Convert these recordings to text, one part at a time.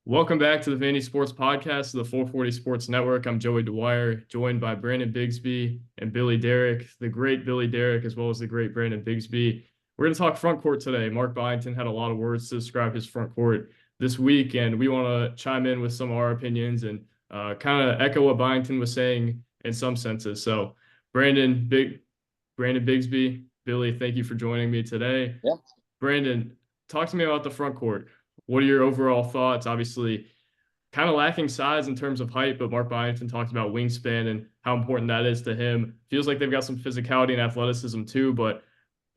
Welcome back to the Vandy Sports Podcast of the 440 Sports Network. I'm Joey Dwyer, joined by Brandon Bigsby and Billy Derrick, the great Billy Derrick, as well as the great Brandon Bigsby. We're going to talk front court today. Mark Byington had a lot of words to describe his front court this week, and we want to chime in with some of our opinions and kind of echo what Byington was saying in some senses. So, Brandon Bigsby, Billy, thank you for joining me today. Yeah. Brandon, talk to me about the front court. What are your overall thoughts? Obviously, kind of lacking size in terms of height, but Mark Byington talked about wingspan and how important that is to him. Feels like they've got some physicality and athleticism too, but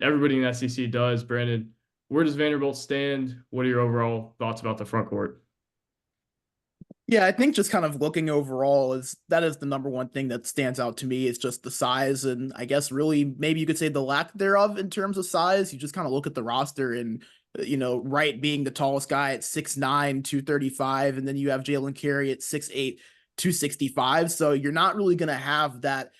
everybody in the SEC does. Brandon, where does Vanderbilt stand? What are your overall thoughts about the front court? Yeah, I think just kind of looking overall is the number one thing that stands out to me. It's just the size, and I guess really maybe you could say the lack thereof in terms of size. You just kind of look at the roster and Wright being the tallest guy at 6'9", 235, and then you have Jaylen Carey at 6'8", 265. So you're not really gonna have that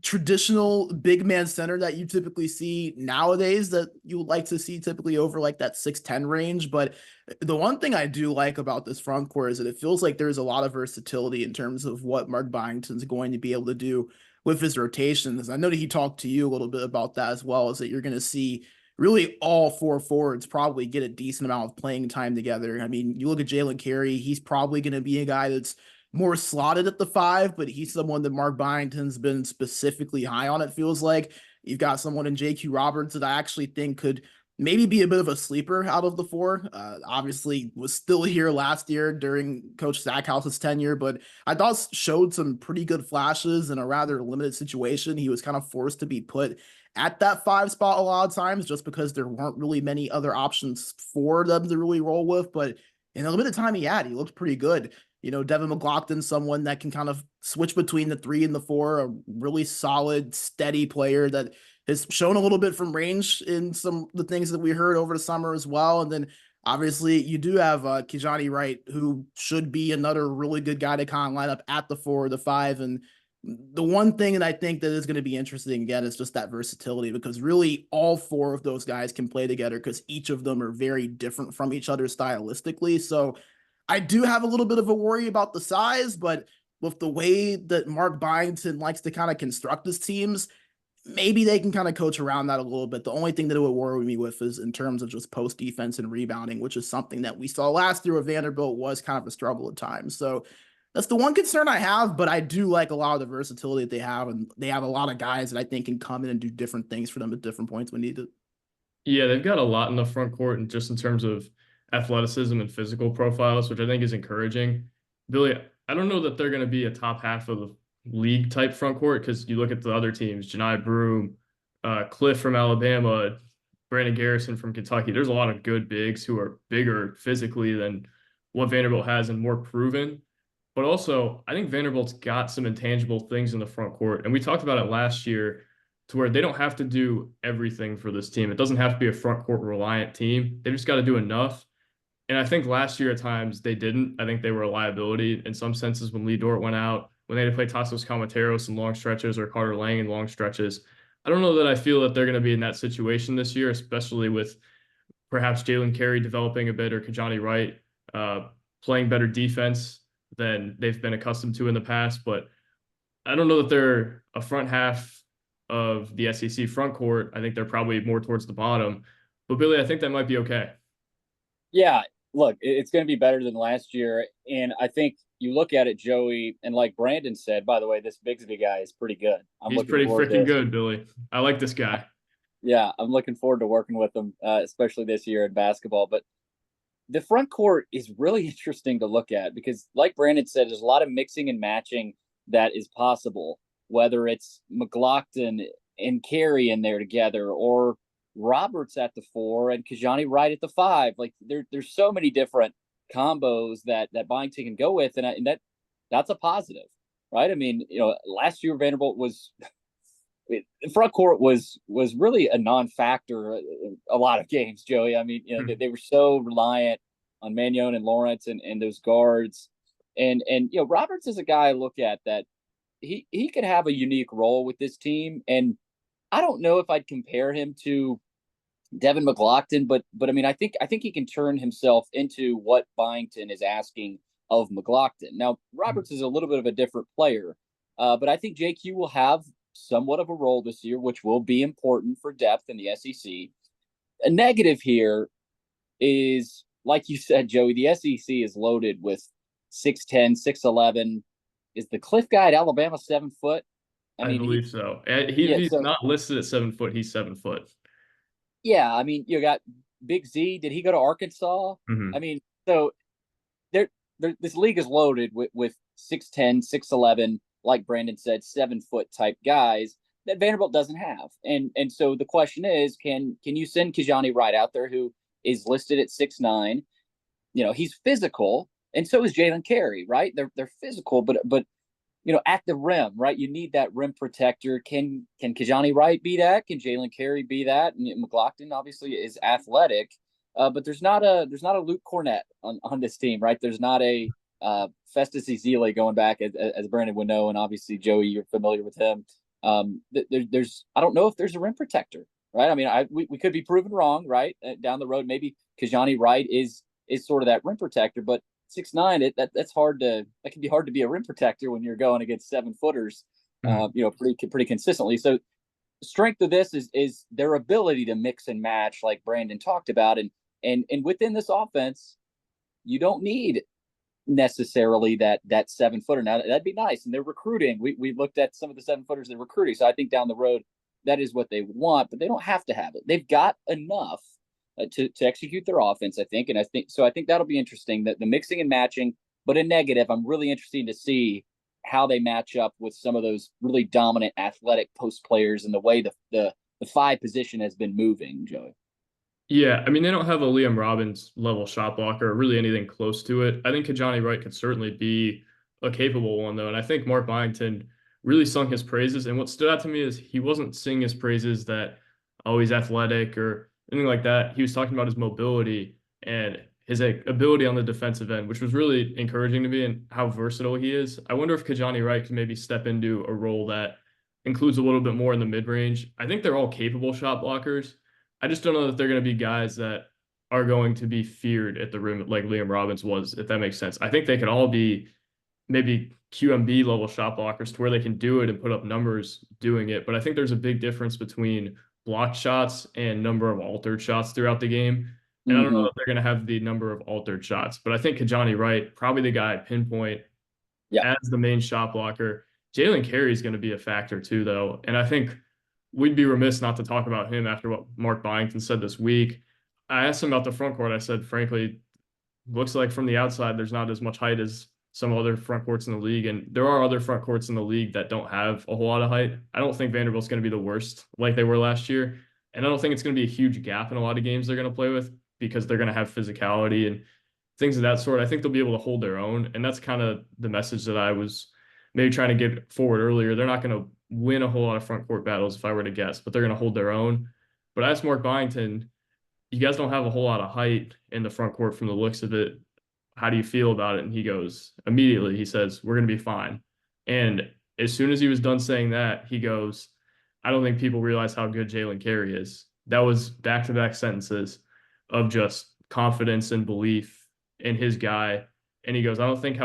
traditional big man center that you typically see nowadays that you would like to see typically over like that 6'10" range. But the one thing I do like about this front court is that it feels like there's a lot of versatility in terms of what Mark Byington's going to be able to do with his rotations. I know that he talked to you a little bit about that as well, is that you're going to see really all four forwards probably get a decent amount of playing time together. I mean, you look at Jaylen Carey, he's probably going to be a guy that's more slotted at the 5, but he's someone that Mark Byington's been specifically high on, it feels like. You've got someone in J.Q. Roberts that I actually think could maybe be a bit of a sleeper out of the 4. Obviously was still here last year during Coach Stackhouse's tenure, but I thought showed some pretty good flashes in a rather limited situation. He was kind of forced to be put at that 5 spot a lot of times just because there weren't really many other options for them to really roll with. But in the limited time he had, he looked pretty good. Devon McGlockton, someone that can kind of switch between the 3 and the 4, a really solid, steady player that has shown a little bit from range in some of the things that we heard over the summer as well. And then obviously you do have Kijani Wright, who should be another really good guy to kind of line up at the 4 or the 5. And the one thing that I think that is going to be interesting again is just that versatility, because really all 4 of those guys can play together because each of them are very different from each other stylistically. So I do have a little bit of a worry about the size, but with the way that Mark Byington likes to kind of construct his teams, maybe they can kind of coach around that a little bit. The only thing that it would worry me with is in terms of just post defense and rebounding, which is something that we saw last year with Vanderbilt was kind of a struggle at times. So that's the one concern I have, but I do like a lot of the versatility that they have, and they have a lot of guys that I think can come in and do different things for them at different points when needed. Yeah, they've got a lot in the front court, and just in terms of athleticism and physical profiles, which I think is encouraging. Billy, I don't know that they're going to be a top half of the league type front court, because you look at the other teams, Janai Broome, Cliff from Alabama, Brandon Garrison from Kentucky. There's a lot of good bigs who are bigger physically than what Vanderbilt has and more proven. But also, I think Vanderbilt's got some intangible things in the front court. And we talked about it last year, to where they don't have to do everything for this team. It doesn't have to be a front court reliant team. They've just got to do enough. And I think last year at times they didn't. I think they were a liability in some senses when Lee Dort went out, when they had to play Tasos Calmateros in long stretches or Carter Lang in long stretches. I don't know that I feel that they're going to be in that situation this year, especially with perhaps Jaylen Carey developing a bit, or Kijani Wright playing better defense than they've been accustomed to in the past. But I don't know that they're a front half of the SEC front court. I think they're probably more towards the bottom. But Billy, I think that might be okay. Yeah, look, it's going to be better than last year. And I think you look at it, Joey, and like Brandon said, by the way, this Bigsby guy is pretty good. He's pretty freaking good, Billy. I like this guy. Yeah, I'm looking forward to working with him, especially this year in basketball. But the front court is really interesting to look at because, like Brandon said, there's a lot of mixing and matching that is possible, whether it's McGlockton and Carey in there together, or Roberts at the 4 and Kijani Wright at the 5. Like there's so many different combos that Byington can go with, and that's a positive, right? I mean, last year Vanderbilt was front court was really a non-factor in a lot of games, Joey. I mean, they were so reliant on Mannion and Lawrence and those guards, and Roberts is a guy I look at that he could have a unique role with this team, and I don't know if I'd compare him to Devon McGlockton, but I mean, I think he can turn himself into what Byington is asking of McGlockton. Now, Roberts is a little bit of a different player, but I think JQ will have somewhat of a role this year, which will be important for depth in the SEC. A negative here is, like you said, Joey, the SEC is loaded with 6'10", 6'11". Is the Cliff guy at Alabama 7 foot? I I mean, believe so. yeah, He's so not listed at 7 foot. He's 7 foot. yeah, I mean, you got Big Z. Did he go to Arkansas? I Hmm. mean, so this league is loaded with 6'10", 6'11", like Brandon said, 7 foot type guys that Vanderbilt doesn't have. And so the question is, can you send Kijani Wright out there, who is listed at 6'9"? He's physical, and so is Jaylen Carey, right? They're physical, but at the rim, right? You need that rim protector. Can Kijani Wright be that? Can Jaylen Carey be that? And McGlockton obviously is athletic, but there's not a Luke Cornett on this team, right? There's not a Festus Ezeli going back, as Brandon would know, and obviously Joey, you're familiar with him. There's I don't know if there's a rim protector, right? I mean, we could be proven wrong, right? Down the road, maybe Kijani Wright is sort of that rim protector, but 6'9", that can be hard to be a rim protector when you're going against 7 footers, Hmm. pretty consistently. So the strength of this is their ability to mix and match, like Brandon talked about, and within this offense, you don't need necessarily that 7 footer. Now that'd be nice, and they're recruiting. We looked at some of the 7 footers they're recruiting, so I think down the road that is what they want, but they don't have to have it. They've got enough to execute their offense, I think, and I think that'll be interesting. That the mixing and matching, but a negative, I'm really interested to see how they match up with some of those really dominant athletic post players and the way the five position has been moving, Joey. Yeah, I mean, they don't have a Liam Robbins level shot blocker or really anything close to it. I think Kajani Wright could certainly be a capable one, though. And I think Mark Byington really sung his praises. And what stood out to me is he wasn't singing his praises that, oh, he's athletic or anything like that. He was talking about his mobility and his ability on the defensive end, which was really encouraging to me and how versatile he is. I wonder if Kajani Wright can maybe step into a role that includes a little bit more in the mid range. I think they're all capable shot blockers. I just don't know that they're going to be guys that are going to be feared at the rim like Liam Robbins was, if that makes sense. I think they could all be maybe QMB level shot blockers to where they can do it and put up numbers doing it. But I think there's a big difference between blocked shots and number of altered shots throughout the game. And I don't know Mm-hmm. that they're going to have the number of altered shots, but I think Kajani Wright, probably the guy at pinpoint Yeah. as the main shot blocker. Jaylen Carey is going to be a factor too, though. And I think we'd be remiss not to talk about him after what Mark Byington said this week. I asked him about the front court. I said, frankly, looks like from the outside, there's not as much height as some other front courts in the league. And there are other front courts in the league that don't have a whole lot of height. I don't think Vanderbilt's going to be the worst like they were last year. And I don't think it's going to be a huge gap in a lot of games they're going to play with because they're going to have physicality and things of that sort. I think they'll be able to hold their own. And that's kind of the message that I was maybe trying to get forward earlier. They're not going to win a whole lot of front court battles if I were to guess, but they're going to hold their own. But as Mark Byington, you guys don't have a whole lot of height in the front court from the looks of it. How do you feel about it? And he goes, immediately, he says, we're going to be fine. And as soon as he was done saying that, he goes, I don't think people realize how good Jaylen Carey is. That was back to back sentences of just confidence and belief in his guy. And he goes, I don't think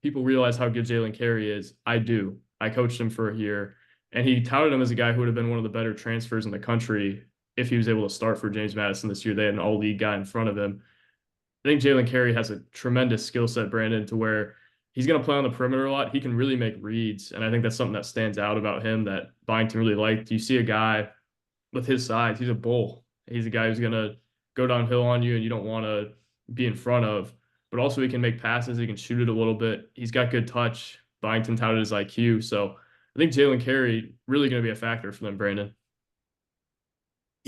people realize how good Jaylen Carey is. I do. I coached him for a year. And he touted him as a guy who would have been one of the better transfers in the country if he was able to start for James Madison this year. They had an all league guy in front of him. I think Jaylen Carey has a tremendous skill set, Brandon, to where he's going to play on the perimeter a lot. He can really make reads. And I think that's something that stands out about him that Byington really liked. You see a guy with his size, he's a bull. He's a guy who's going to go downhill on you and you don't want to be in front of. But also, he can make passes. He can shoot it a little bit. He's got good touch. Byington touted his IQ. So I think Jaylen Carey really going to be a factor for them, Brandon.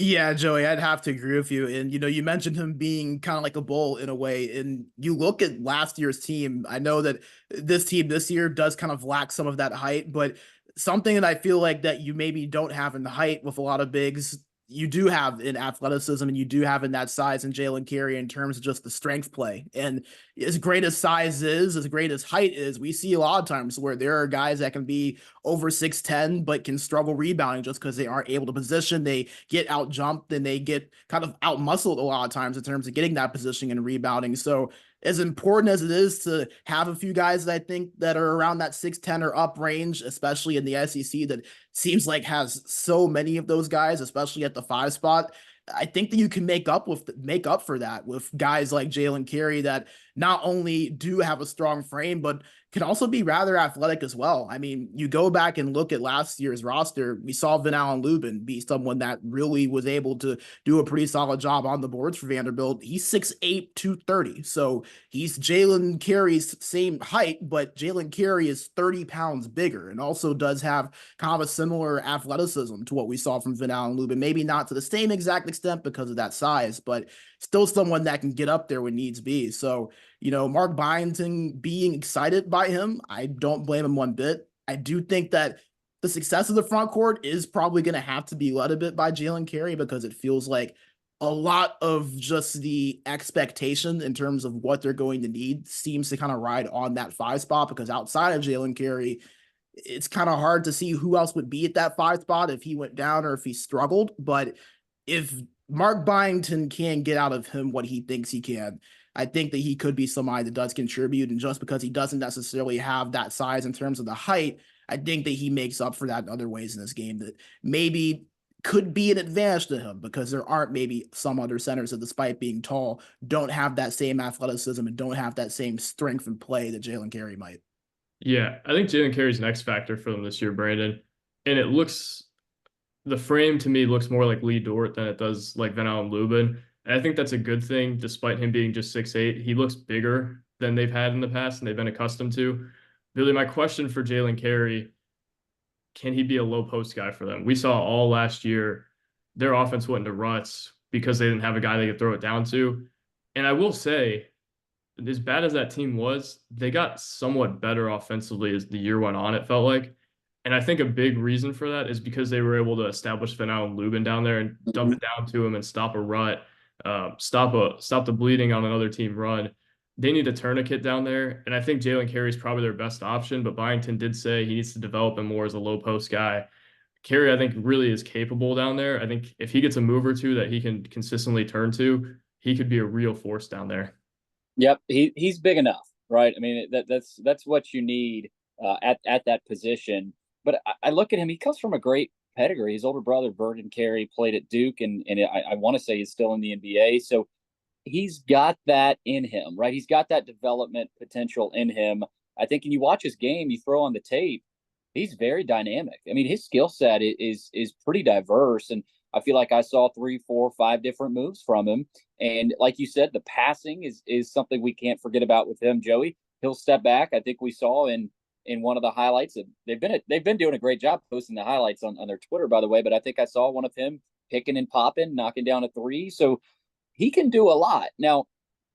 Yeah, Joey, I'd have to agree with you. And you mentioned him being kind of like a bull in a way. And you look at last year's team. I know that this team this year does kind of lack some of that height, but something that I feel like that you maybe don't have in the height with a lot of bigs you do have in athleticism and you do have in that size in Jaylen Carey in terms of just the strength play. And as great as size is, as great as height is, we see a lot of times where there are guys that can be over 6'10", but can struggle rebounding just because they aren't able to position. They get out jumped and they get kind of out muscled a lot of times in terms of getting that positioning and rebounding. So as important as it is to have a few guys that I think that are around that 6'10" or up range, especially in the SEC, that seems like has so many of those guys, especially at the 5 spot. I think that you can make up for that with guys like Jaylen Carey that not only do have a strong frame, but can also be rather athletic as well. I mean, you go back and look at last year's roster, we saw Van Lubin be someone that really was able to do a pretty solid job on the boards for Vanderbilt. He's 6'8", 230. So he's Jaylen Carey's same height, but Jaylen Carey is 30 pounds bigger and also does have kind of a similar athleticism to what we saw from Van Lubin. Maybe not to the same exact extent because of that size, but still someone that can get up there when needs be. So, Mark Byington being excited by him, I don't blame him one bit. I do think that the success of the front court is probably going to have to be led a bit by Jaylen Carey because it feels like a lot of just the expectation in terms of what they're going to need seems to kind of ride on that 5 spot because outside of Jaylen Carey, it's kind of hard to see who else would be at that 5 spot if he went down or if he struggled. But if Mark Byington can get out of him what he thinks he can, I think that he could be somebody that does contribute. And just because he doesn't necessarily have that size in terms of the height, I think that he makes up for that in other ways in this game that maybe could be an advantage to him because there aren't maybe some other centers that, despite being tall, don't have that same athleticism and don't have that same strength and play that Jaylen Carey might. Yeah, I think Jaylen Carey's an X factor for them this year, Brandon. And the frame to me looks more like Lee Dort than it does like Van Lubin. And I think that's a good thing, despite him being just 6'8". He looks bigger than they've had in the past and they've been accustomed to. Really, my question for Jaylen Carey, can he be a low post guy for them? We saw all last year their offense went into ruts because they didn't have a guy they could throw it down to. And I will say, as bad as that team was, they got somewhat better offensively as the year went on, it felt like. And I think a big reason for that is because they were able to establish Van Lubin down there and dump it down to him and stop a rut, stop the bleeding on another team run. They need a tourniquet down there, and I think Jaylen Carey is probably their best option, but Byington did say he needs to develop him more as a low post guy. Carey, I think, really is capable down there. I think if he gets a move or two that he can consistently turn to, he could be a real force down there. Yep, he's big enough, right? I mean, that's what you need at that position. But I look at him; he comes from a great pedigree. His older brother, Vernon Carey, played at Duke, and I want to say he's still in the NBA. So he's got that in him, right? He's got that development potential in him. I think when you watch his game, you throw on the tape, he's very dynamic. I mean, his skill set is pretty diverse, and I feel like I saw 3, 4, 5 different moves from him. And like you said, the passing is something we can't forget about with him, Joey. He'll step back. I think we saw in one of the highlights. They've been doing a great job posting the highlights on their Twitter, by the way. But I think I saw one of him picking and popping, knocking down a 3. So he can do a lot. Now,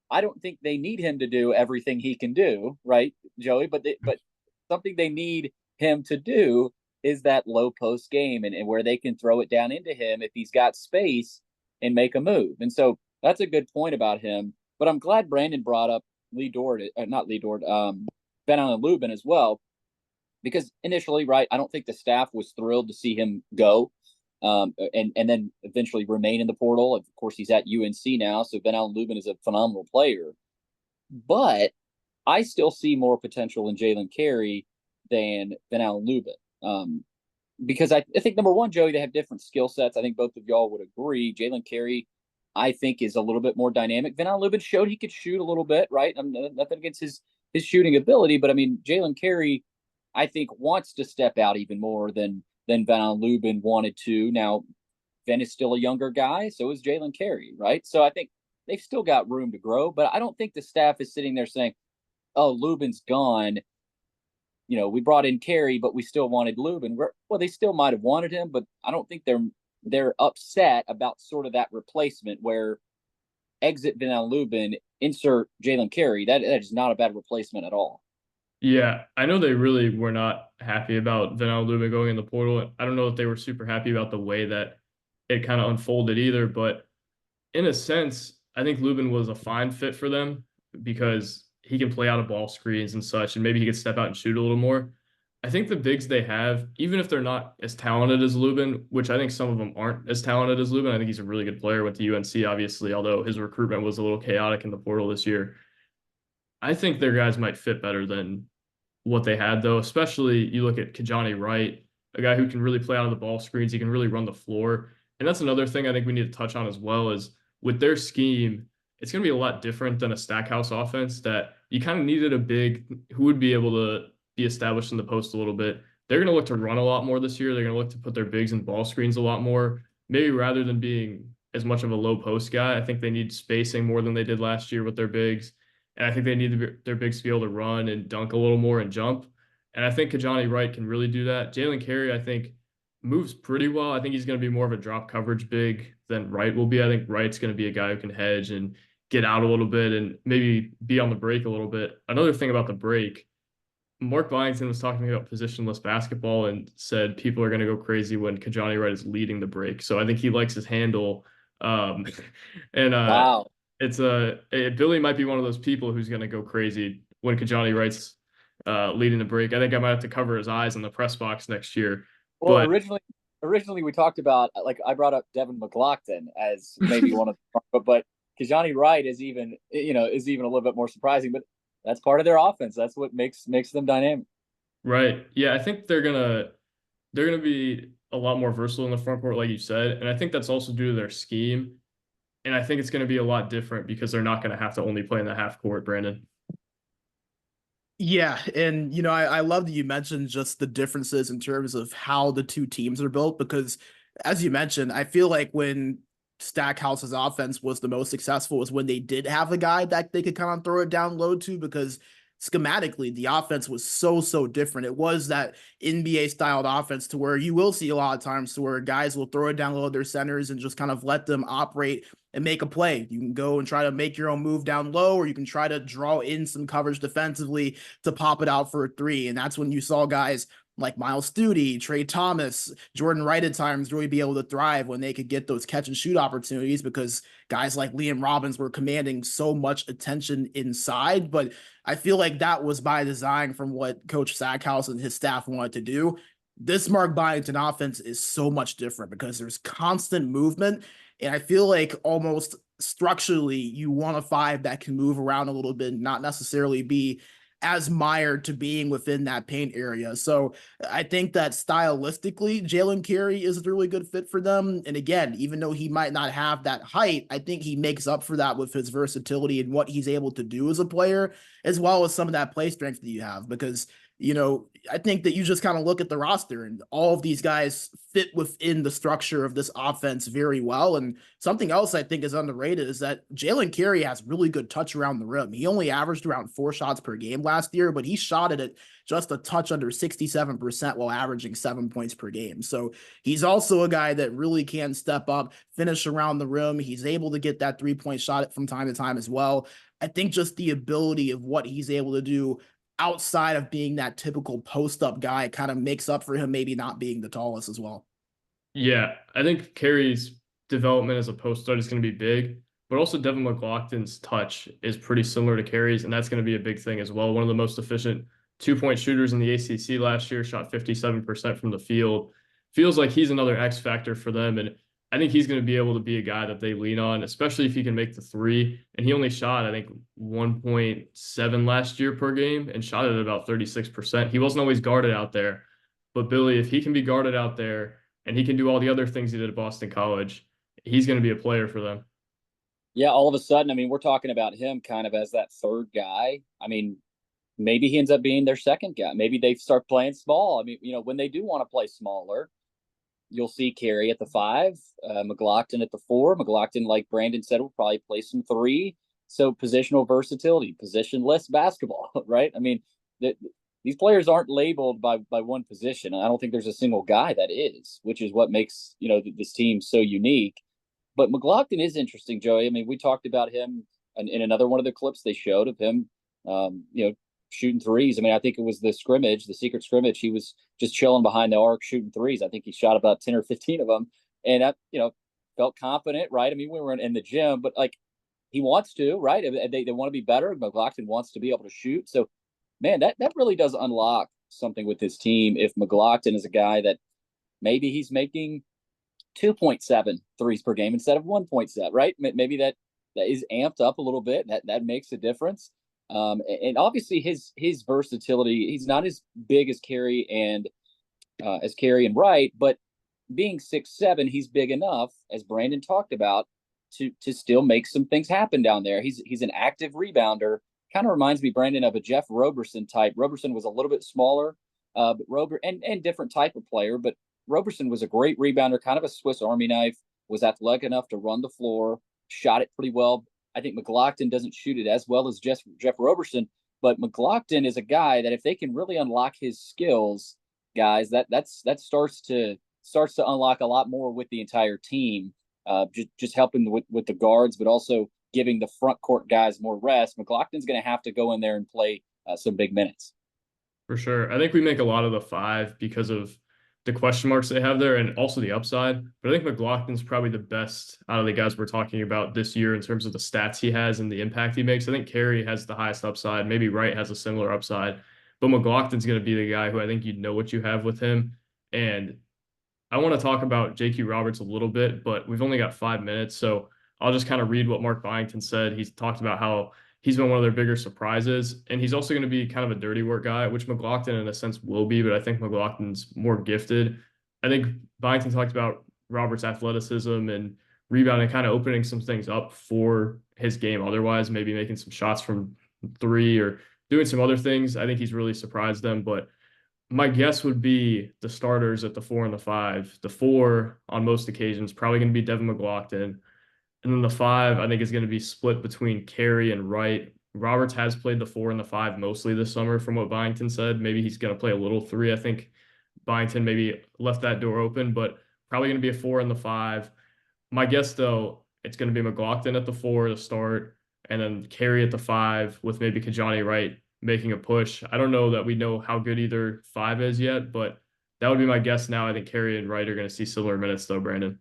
I don't think they need him to do everything he can do, right, Joey? But something they need him to do is that low post game and where they can throw it down into him if he's got space and make a move. And so that's a good point about him. But I'm glad Brandon brought up Van Lubin as well, because initially, right, I don't think the staff was thrilled to see him go, and then eventually remain in the portal. Of course, he's at UNC now, so Van Lubin is a phenomenal player. But I still see more potential in Jaylen Carey than Van Lubin, because I think, number one, Joey, they have different skill sets. I think both of y'all would agree. Jaylen Carey, I think, is a little bit more dynamic. Van Lubin showed he could shoot a little bit, right? I'm nothing against his shooting ability, but I mean, Jaylen Carey, I think, wants to step out even more than Van Lubin wanted to. Now, Van is still a younger guy, so is Jaylen Carey, right? So I think they've still got room to grow, but I don't think the staff is sitting there saying, "Oh, Lubin's gone. You know, we brought in Carey, but we still wanted Lubin." Well, they still might have wanted him, but I don't think they're upset about sort of that replacement where exit Van Lubin, insert Jaylen Carey. That is not a bad replacement at all. Yeah, I know they really were not happy about Van Lubin going in the portal. I don't know if they were super happy about the way that it kind of unfolded either. But in a sense, I think Lubin was a fine fit for them because he can play out of ball screens and such, and maybe he could step out and shoot a little more. I think the bigs they have, even if they're not as talented as Lubin, which I think some of them aren't as talented as Lubin, I think he's a really good player. Went to UNC, obviously, although his recruitment was a little chaotic in the portal this year. I think their guys might fit better than what they had, though. Especially you look at Kajani Wright, a guy who can really play out of the ball screens. He can really run the floor. And that's another thing I think we need to touch on as well is with their scheme, it's going to be a lot different than a Stackhouse offense that you kind of needed a big who would be able to be established in the post a little bit. They're going to look to run a lot more this year. They're going to look to put their bigs in ball screens a lot more. Maybe rather than being as much of a low post guy, I think they need spacing more than they did last year with their bigs. And I think they need their bigs to be able to run and dunk a little more and jump. And I think Kajani Wright can really do that. Jaylen Carey, I think, moves pretty well. I think he's going to be more of a drop coverage big than Wright will be. I think Wright's going to be a guy who can hedge and get out a little bit and maybe be on the break a little bit. Another thing about the break, Mark Byington was talking about positionless basketball and said people are going to go crazy when Kajani Wright is leading the break. So I think he likes his handle. Um, and Wow. it's Billy might be one of those people who's going to go crazy when Kajani Wright's leading the break. I think I might have to cover his eyes in the press box next year. Well, But originally we talked about, like, I brought up Devon McGlockton as maybe one of the, but Kajani Wright is even a little bit more surprising. But that's part of their offense. That's what makes them dynamic. right, yeah, I think they're gonna be a lot more versatile in the front court, like you said, and I think that's also due to their scheme. And I think it's going to be a lot different because they're not going to have to only play in the half court, Brandon. Yeah, and I love that you mentioned just the differences in terms of how the two teams are built because, as you mentioned, I feel like when Stackhouse's offense was the most successful was when they did have a guy that they could kind of throw it down low to because schematically the offense was so different. It was that NBA styled offense to where you will see a lot of times to where guys will throw it down low to their centers and just kind of let them operate and make a play. You can go and try to make your own move down low, or you can try to draw in some coverage defensively to pop it out for a three. And that's when you saw guys like Miles Studi, Trey Thomas, Jordan Wright at times really be able to thrive when they could get those catch and shoot opportunities because guys like Liam Robbins were commanding so much attention inside. But I feel like that was by design from what Coach Sackhouse and his staff wanted to do. This Mark Byington offense is so much different because there's constant movement. And I feel like almost structurally, you want a five that can move around a little bit, not necessarily be as mired to being within that paint area. So I think that stylistically, Jaylen Carey is a really good fit for them. And again, even though he might not have that height, I think he makes up for that with his versatility and what he's able to do as a player, as well as some of that play strength that you have. Because I think that you just kind of look at the roster and all of these guys fit within the structure of this offense very well. And something else I think is underrated is that Jaylen Carey has really good touch around the rim. He only averaged around 4 shots per game last year, but he shot it just a touch under 67% while averaging 7 points per game. So he's also a guy that really can step up, finish around the rim. He's able to get that 3-point shot from time to time as well. I think just the ability of what he's able to do outside of being that typical post-up guy kind of makes up for him maybe not being the tallest as well. Yeah, I think Carey's development as a post star is going to be big, but also Devon McGlockton's touch is pretty similar to Carey's, and that's going to be a big thing as well. One of the most efficient 2-point shooters in the ACC last year, shot 57% from the field. Feels like he's another X factor for them, and I think he's going to be able to be a guy that they lean on, especially if he can make the three. And he only shot, I think, 1.7 last year per game and shot at about 36%. He wasn't always guarded out there. But Billy, if he can be guarded out there and he can do all the other things he did at Boston College, he's going to be a player for them. Yeah, all of a sudden, I mean, we're talking about him kind of as that third guy. I mean, maybe he ends up being their second guy. Maybe they start playing small. I mean, when they do want to play smaller, you'll see Carey at the 5, McGlockton at the 4. McGlockton, like Brandon said, will probably play some 3. So positional versatility, positionless basketball, right? I mean, these players aren't labeled by one position. I don't think there's a single guy that is, which is what makes this team so unique. But McGlockton is interesting, Joey. I mean, we talked about him in another one of the clips they showed of him, shooting threes. I mean, I think it was the secret scrimmage. He was just chilling behind the arc shooting threes. I think he shot about 10 or 15 of them. And felt confident, right? I mean, we were in the gym, but like he wants to, right? They want to be better. McGlockton wants to be able to shoot. So, man, that really does unlock something with this team. If McGlockton is a guy that maybe he's making 2.7 threes per game instead of 1.7, right? Maybe that is amped up a little bit. That makes a difference. And obviously his versatility, he's not as big as Carey and Wright, but being 6'7", he's big enough, as Brandon talked about, to still make some things happen down there. He's an active rebounder. Kind of reminds me, Brandon, of a Jeff Roberson type. Roberson was a little bit smaller, but and different type of player, but Roberson was a great rebounder, kind of a Swiss Army knife, was athletic enough to run the floor, shot it pretty well. I think McGlockton doesn't shoot it as well as Jeff Roberson, but McGlockton is a guy that if they can really unlock his skills, guys, that starts to unlock a lot more with the entire team. Just helping with the guards, but also giving the front court guys more rest. McGlockton's going to have to go in there and play some big minutes. For sure. I think we make a lot of the five because of the question marks they have there and also the upside. But I think McGlockton's probably the best out of the guys we're talking about this year in terms of the stats he has and the impact he makes. I think Carey has the highest upside. Maybe Wright has a similar upside. But McGlockton's going to be the guy who I think you know what you have with him. And I want to talk about J.Q. Roberts a little bit, but we've only got 5 minutes. So I'll just kind of read what Mark Byington said. He's talked about how he's been one of their bigger surprises. And he's also going to be kind of a dirty work guy, which McGlockton in a sense will be, but I think McGlockton's more gifted. I think Byington talked about Roberts' athleticism and rebounding, kind of opening some things up for his game. Otherwise, maybe making some shots from three or doing some other things. I think he's really surprised them, but my guess would be the starters at the 4 and the 5. The 4 on most occasions probably going to be Devon McGlockton. And then the 5, I think, is going to be split between Carey and Wright. Roberts has played the 4 and the 5 mostly this summer, from what Byington said. Maybe he's going to play a little 3. I think Byington maybe left that door open, but probably going to be a 4 and the 5. My guess, though, it's going to be McGlockton at the 4 to start, and then Carey at the 5 with maybe Kajani Wright making a push. I don't know that we know how good either 5 is yet, but that would be my guess now. I think Carey and Wright are going to see similar minutes, though, Brandon.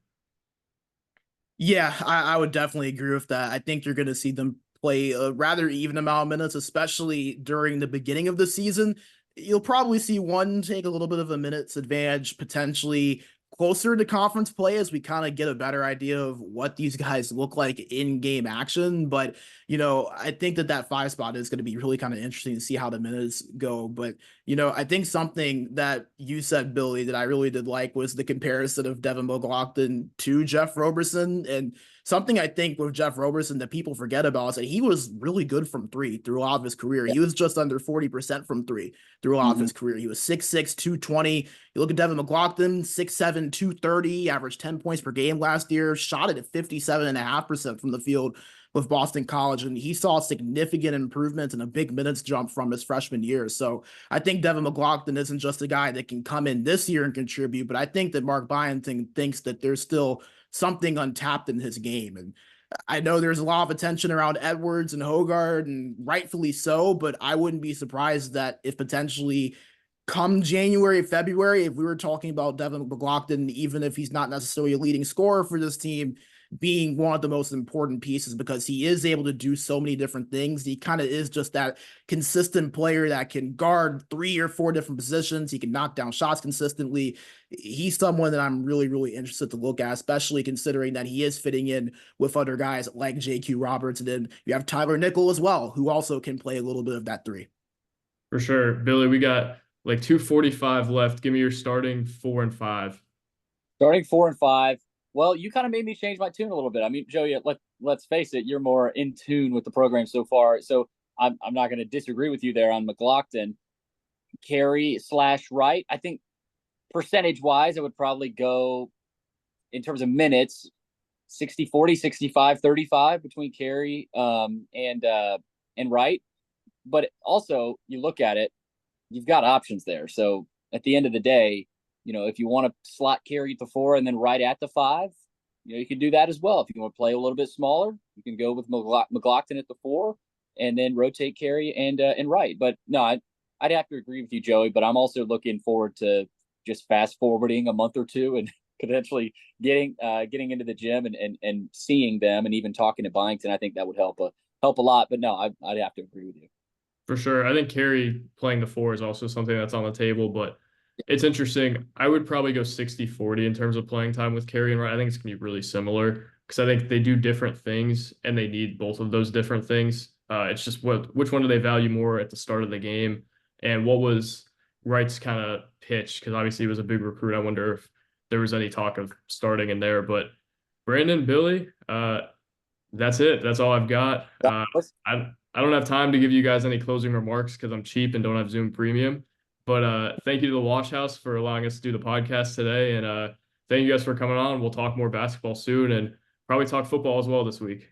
Yeah, I would definitely agree with that. I think you're going to see them play a rather even amount of minutes, especially during the beginning of the season. You'll probably see one take a little bit of a minutes advantage, potentially closer to conference play as we kind of get a better idea of what these guys look like in game action. But, I think that 5 spot is going to be really kind of interesting to see how the minutes go. But, I think something that you said, Billy, that I really did like was the comparison of Devon McGlockton to Jeff Roberson. And something I think with Jeff Roberson that people forget about is that he was really good from 3 through a lot of his career. Yeah. He was just under 40% from 3 through a lot of his career. He was 6'6", 220. You look at Devon McGlockton, 6'7", 230, averaged 10 points per game last year, shot it at 57.5% from the field with Boston College, and he saw significant improvements and a big minutes jump from his freshman year. So I think Devon McGlockton isn't just a guy that can come in this year and contribute, but I think that Mark Byington thinks that there's still something untapped in his game. And I know there's a lot of attention around Edwards and Hoggard, and rightfully so, but I wouldn't be surprised that if potentially come January, February, if we were talking about Devon McGlockton, even if he's not necessarily a leading scorer for this team, being one of the most important pieces, because he is able to do so many different things. He kind of is just that consistent player that can guard 3 or 4 different positions. He can knock down shots consistently. He's someone that I'm really, really interested to look at, especially considering that he is fitting in with other guys like J.Q. Roberts. And then you have Tyler Nickel as well, who also can play a little bit of that 3. For sure. Billy, we got like 2:45 left. Give me your starting 4 and 5. Starting 4 and 5. Well, you kind of made me change my tune a little bit. I mean, Joey, let's face it, you're more in tune with the program so far. So I'm not going to disagree with you there on McGlockton. Carey / Wright. I think percentage-wise, I would probably go in terms of minutes, 60-40, 65-35 between Carey and Wright. But also, you look at it, you've got options there. So at the end of the day, if you want to slot Carey at the 4 and then Wright at the 5, you can do that as well. If you want to play a little bit smaller, you can go with McGlockton at the 4 and then rotate Carey and Wright. But no, I'd have to agree with you, Joey, but I'm also looking forward to just fast forwarding a month or two and potentially getting into the gym and seeing them and even talking to Byington. I think that would help a lot. But no, I'd have to agree with you. For sure. I think Carey playing the four is also something that's on the table, but it's interesting. I would probably go 60-40 in terms of playing time with Carey and Wright. I think it's going to be really similar because I think they do different things and they need both of those different things. It's just which one do they value more at the start of the game, and what was Wright's kind of pitch? Because obviously he was a big recruit. I wonder if there was any talk of starting in there. But Brandon, Billy, that's it. That's all I've got. I don't have time to give you guys any closing remarks because I'm cheap and don't have Zoom Premium. But thank you to the Wash House for allowing us to do the podcast today. And thank you guys for coming on. We'll talk more basketball soon and probably talk football as well this week.